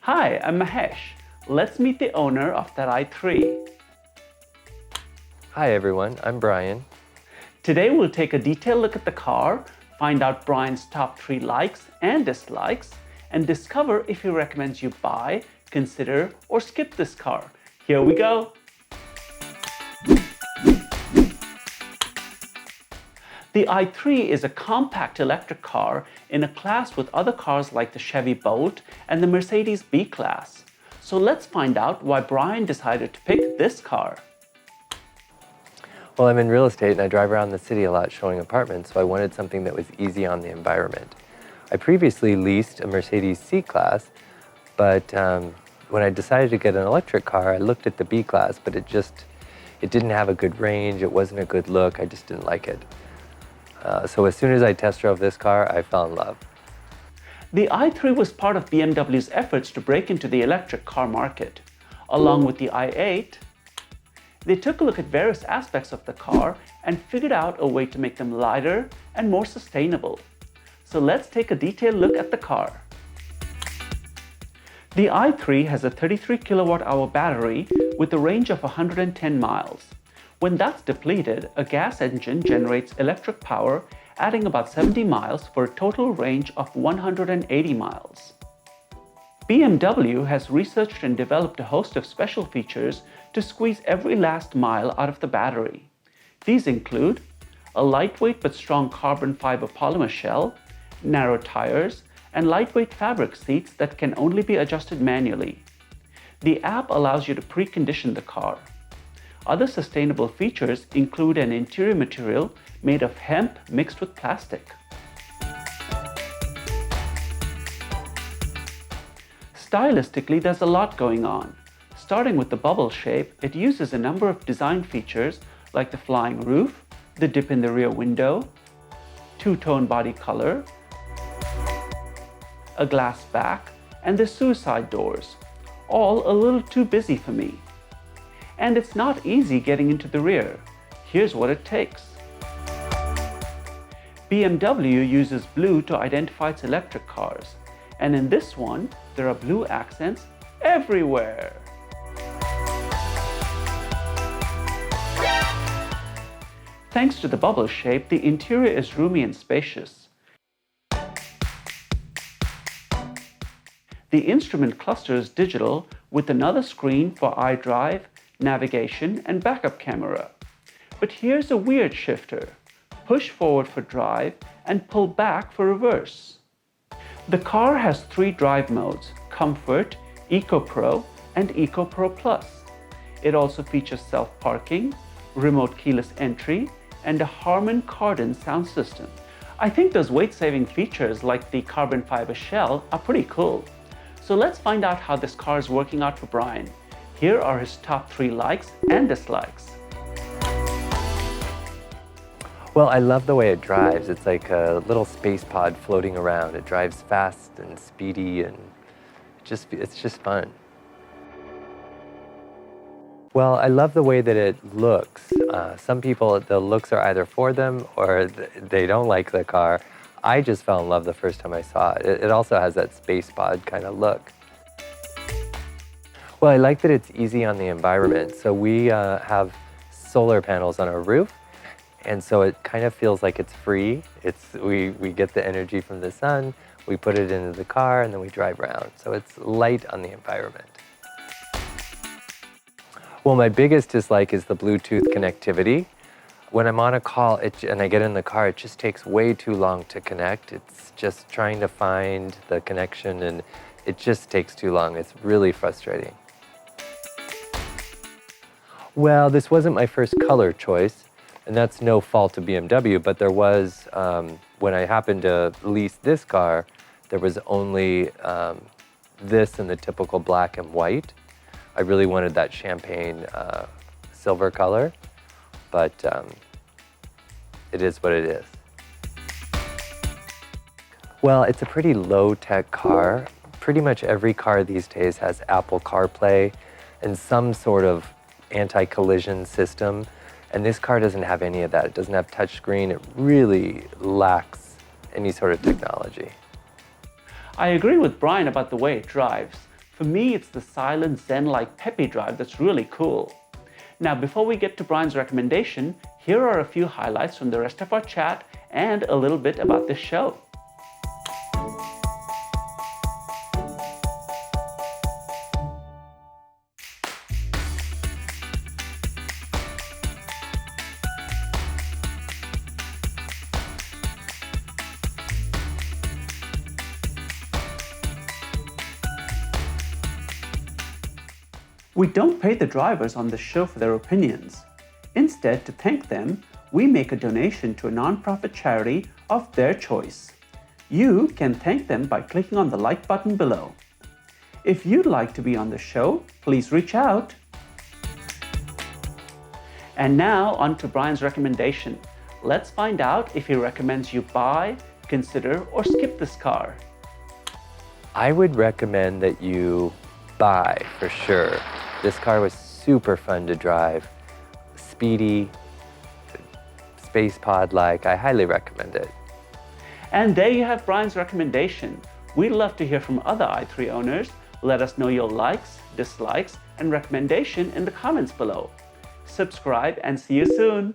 Hi, I'm Mahesh. Let's meet the owner of that i3. Hi everyone, I'm Brian. Today we'll take a detailed look at the car, find out Brian's top 3 likes and dislikes, and discover if he recommends you buy, consider, or skip this car. Here we go. The i3 is a compact electric car in a class with other cars like the Chevy Bolt and the Mercedes B-Class. So let's find out why Brian decided to pick this car. Well, I'm in real estate and I drive around the city a lot showing apartments, so I wanted something that was easy on the environment. I previously leased a Mercedes C-Class, but when I decided to get an electric car, I looked at the B-Class, but it didn't have a good range, it wasn't a good look, I just didn't like it. So as soon as I test drove this car, I fell in love. The i3 was part of BMW's efforts to break into the electric car market. Along with the i8, they took a look at various aspects of the car and figured out a way to make them lighter and more sustainable. So let's take a detailed look at the car. The i3 has a 33 kilowatt-hour battery with a range of 110 miles. When that's depleted, a gas engine generates electric power, adding about 70 miles for a total range of 180 miles. BMW has researched and developed a host of special features to squeeze every last mile out of the battery. These include a lightweight but strong carbon fiber polymer shell, narrow tires, and lightweight fabric seats that can only be adjusted manually. The app allows you to precondition the car. Other sustainable features include an interior material made of hemp mixed with plastic. Stylistically, there's a lot going on. Starting with the bubble shape, it uses a number of design features like the flying roof, the dip in the rear window, two-tone body color, a glass back, and the suicide doors, all a little too busy for me. And it's not easy getting into the rear. Here's what it takes. BMW uses blue to identify its electric cars, and in this one, there are blue accents everywhere. Thanks to the bubble shape, the interior is roomy and spacious. The instrument cluster is digital with another screen for iDrive, navigation, and backup camera. But here's a weird shifter. Push forward for drive and pull back for reverse. The car has 3 drive modes: Comfort, Eco Pro, and Eco Pro Plus. It also features self-parking, remote keyless entry, and a Harman Kardon sound system. I think those weight-saving features like the carbon fiber shell are pretty cool. So let's find out how this car is working out for Brian. Here are his top 3 likes and dislikes. Well, I love the way it drives. It's like a little space pod floating around. It drives fast and speedy and it's just fun. Well, I love the way that it looks. Some people, the looks are either for them or they don't like the car. I just fell in love the first time I saw it. It also has that space pod kind of look. Well, I like that it's easy on the environment. So we have solar panels on our roof, and so it kind of feels like it's free. We get the energy from the sun, we put it into the car, and then we drive around. So it's light on the environment. Well, my biggest dislike is the Bluetooth connectivity. When I'm on a call and I get in the car, it just takes way too long to connect. It's just trying to find the connection, and it just takes too long. It's really frustrating. Well, this wasn't my first color choice, and that's no fault of BMW, but there was, when I happened to lease this car, there was only this in the typical black and white. I really wanted that champagne silver color, but it is what it is. Well, it's a pretty low-tech car. Pretty much every car these days has Apple CarPlay and some sort of anti-collision system, and this car doesn't have any of that. It doesn't have touchscreen. It really lacks any sort of technology. I agree with Brian about the way it drives. For me, it's the silent zen-like peppy drive that's really cool. Now, before we get to Brian's recommendation, here are a few highlights from the rest of our chat and a little bit about this show. We don't pay the drivers on the show for their opinions. Instead, to thank them, we make a donation to a nonprofit charity of their choice. You can thank them by clicking on the like button below. If you'd like to be on the show, please reach out. And now on to Brian's recommendation. Let's find out if he recommends you buy, consider, or skip this car. I would recommend that you buy for sure. This car was super fun to drive, speedy, space pod-like. I highly recommend it. And there you have Brian's recommendation. We'd love to hear from other i3 owners. Let us know your likes, dislikes, and recommendation in the comments below. Subscribe and see you soon.